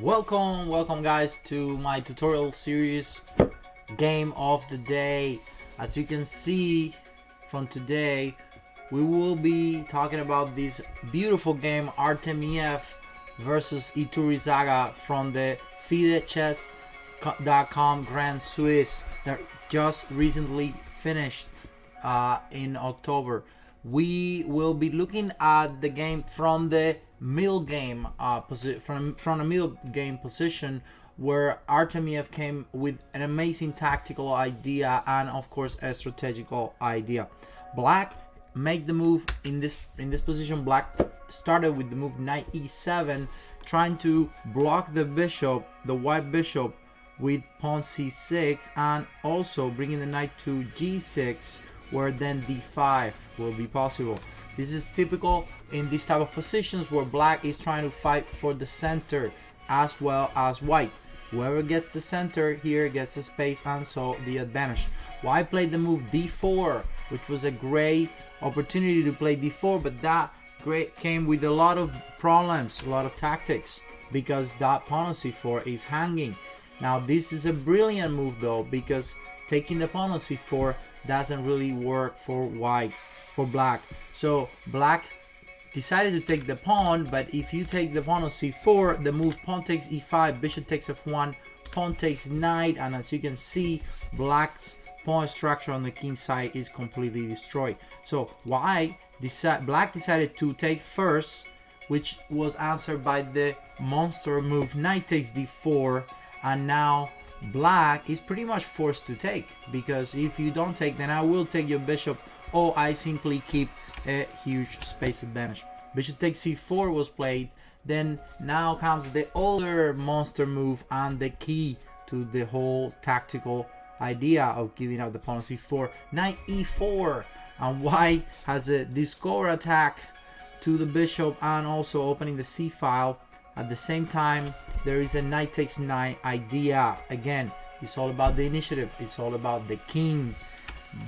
Welcome guys to my tutorial series game of the day. As you can see from today, we will be talking about this beautiful game Artemiev versus Iturrizaga from the FIDE chess.com Grand Swiss that just recently finished in October. We will be looking at the game from the middle game from a middle game position, where Artemiev came with an amazing tactical idea and of course a strategical idea. Black make the move in this position. Black started with the move knight e7, trying to block the bishop, the white bishop, with pawn c6, and also bringing the knight to g6, where then d5 will be possible. This is typical in this type of positions where black is trying to fight for the center as well as white. Whoever gets the center here gets the space and so the advantage. White played the move d4, which was a great opportunity to play d4, but that came with a lot of problems, a lot of tactics, because that pawn on c4 is hanging. Now this is a brilliant move though, because taking the pawn on c4 doesn't really work for black. So black decided to take the pawn, but if you take the pawn on c4, the move pawn takes e5, bishop takes f1, pawn takes knight, and as you can see, black's pawn structure on the king side is completely destroyed. So black decided to take first, which was answered by the monster move knight takes d4, and now black is pretty much forced to take, because if you don't take, then I will take your bishop, or I simply keep a huge space advantage. Bishop takes c4 was played. Then now comes the other monster move and the key to the whole tactical idea of giving up the pawn on c4, knight e4, and white has a discover attack to the bishop and also opening the c file. At the same time, there is a knight takes knight idea. Again, it's all about the initiative, it's all about the king.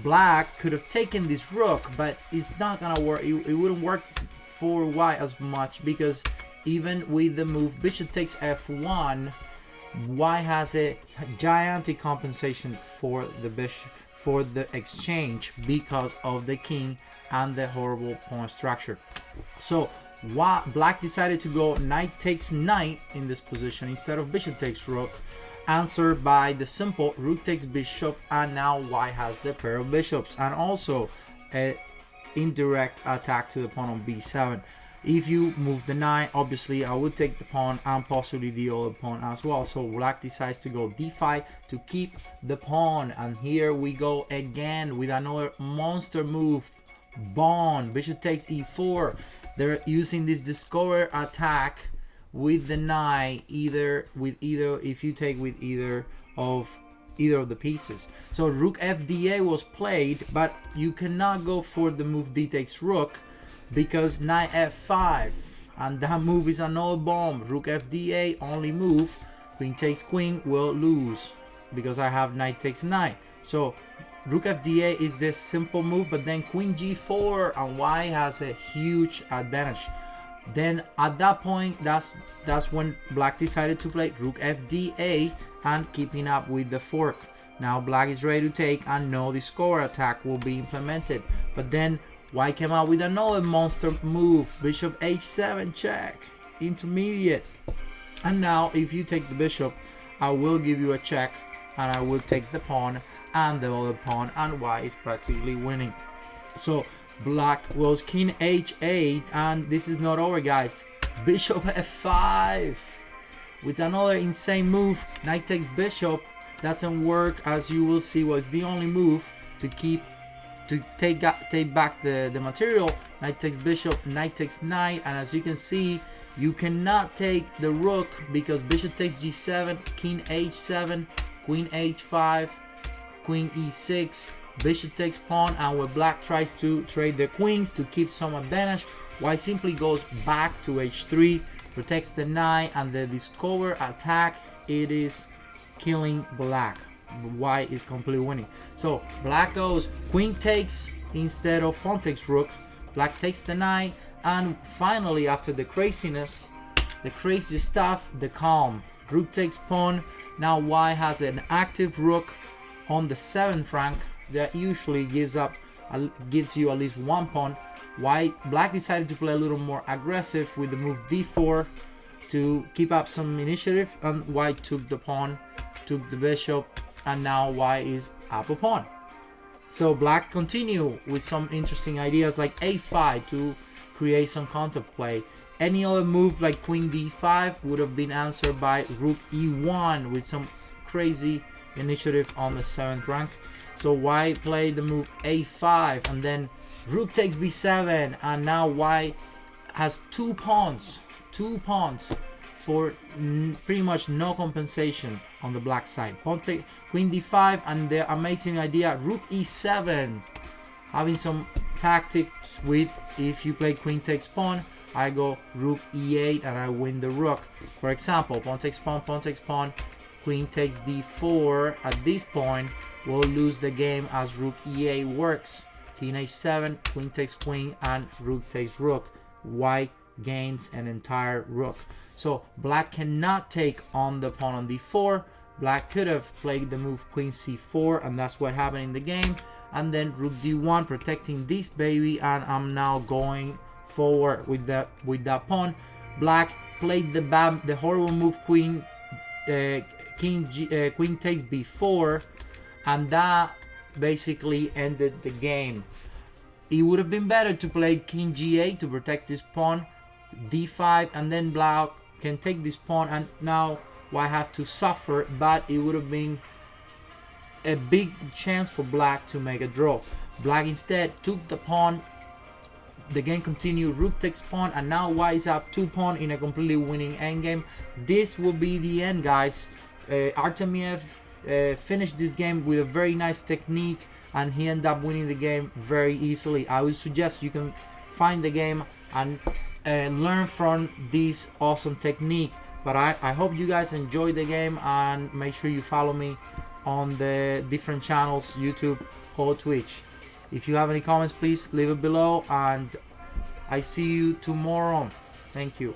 Black could have taken this rook, but it's not gonna work. It wouldn't work for white as much, because even with the move bishop takes f1, white has a gigantic compensation for the bishop, for the exchange, because of the king and the horrible pawn structure. So black decided to go knight takes knight in this position instead of bishop takes rook, answered by the simple rook takes bishop, and now white has the pair of bishops and also a indirect attack to the pawn on b7. If you move the knight, obviously I would take the pawn and possibly the other pawn as well. So black decides to go d5 to keep the pawn, and here we go again with another monster move, bond, bishop takes e4. They're using this discover attack with the knight, if you take with either of the pieces. So rook fda was played, but you cannot go for the move d takes rook, because knight f5, and that move is another bomb. Rook fda only move, queen takes queen will lose because I have knight takes knight. So rook fda is this simple move, but then queen g4, and white has a huge advantage. Then at that point, that's when black decided to play rook fda and keeping up with the fork. Now black is ready to take, and no discover attack will be implemented. But then white came out with another monster move, bishop h7 check, intermediate. And now if you take the bishop, I will give you a check, and I will take the pawn and the other pawn, and white is practically winning. So black was king h8, and this is not over, guys. Bishop f5 with another insane move. Knight takes bishop doesn't work, as you will see, was the only move to take back the material. Knight takes bishop, knight takes knight, and as you can see, you cannot take the rook because bishop takes g7, king h7, queen h5, queen e6, bishop takes pawn, and when black tries to trade the queens to keep some advantage, white simply goes back to h3, protects the knight, and the discover attack, it is killing black. White is completely winning. So black goes queen takes instead of pawn takes rook, black takes the knight, and finally, after the craziness, the crazy stuff, the calm. Rook takes pawn. Now white has an active rook on the 7th rank that usually gives you at least 1 pawn. Black decided to play a little more aggressive with the move d4 to keep up some initiative, and white took the pawn, took the bishop, and now white is up a pawn. So black continue with some interesting ideas like a5 to create some counterplay. Any other move like queen d5 would have been answered by rook e1 with some crazy initiative on the 7th rank. So white played the move a5 and then rook takes b7, and now white has 2 pawns for pretty much no compensation on the black side. Pawn take queen d5, and the amazing idea rook e7, having some tactics with, if you play queen takes pawn, I go rook e8 and I win the rook. For example, pawn takes pawn, queen takes d4. At this point we'll lose the game as rook e8 works. King h7, queen takes queen, and rook takes rook. White gains an entire rook. So black cannot take on the pawn on d4. Black could have played the move queen c4, and that's what happened in the game. And then rook d1, protecting this baby, and I'm now going forward with that pawn. Black played the horrible move queen takes b4, and that basically ended the game. It would have been better to play king g8 to protect this pawn, d5, and then black can take this pawn, and now white have to suffer, but it would have been a big chance for black to make a draw. Black instead took the pawn. The game continued, rook takes pawn, and now white is up 2 pawn in a completely winning endgame. This will be the end, guys. Artemiev finished this game with a very nice technique, and he ended up winning the game very easily. I would suggest you can find the game and learn from this awesome technique. But I hope you guys enjoyed the game, and make sure you follow me on the different channels, YouTube or Twitch. If you have any comments, please leave it below, and I see you tomorrow. Thank you.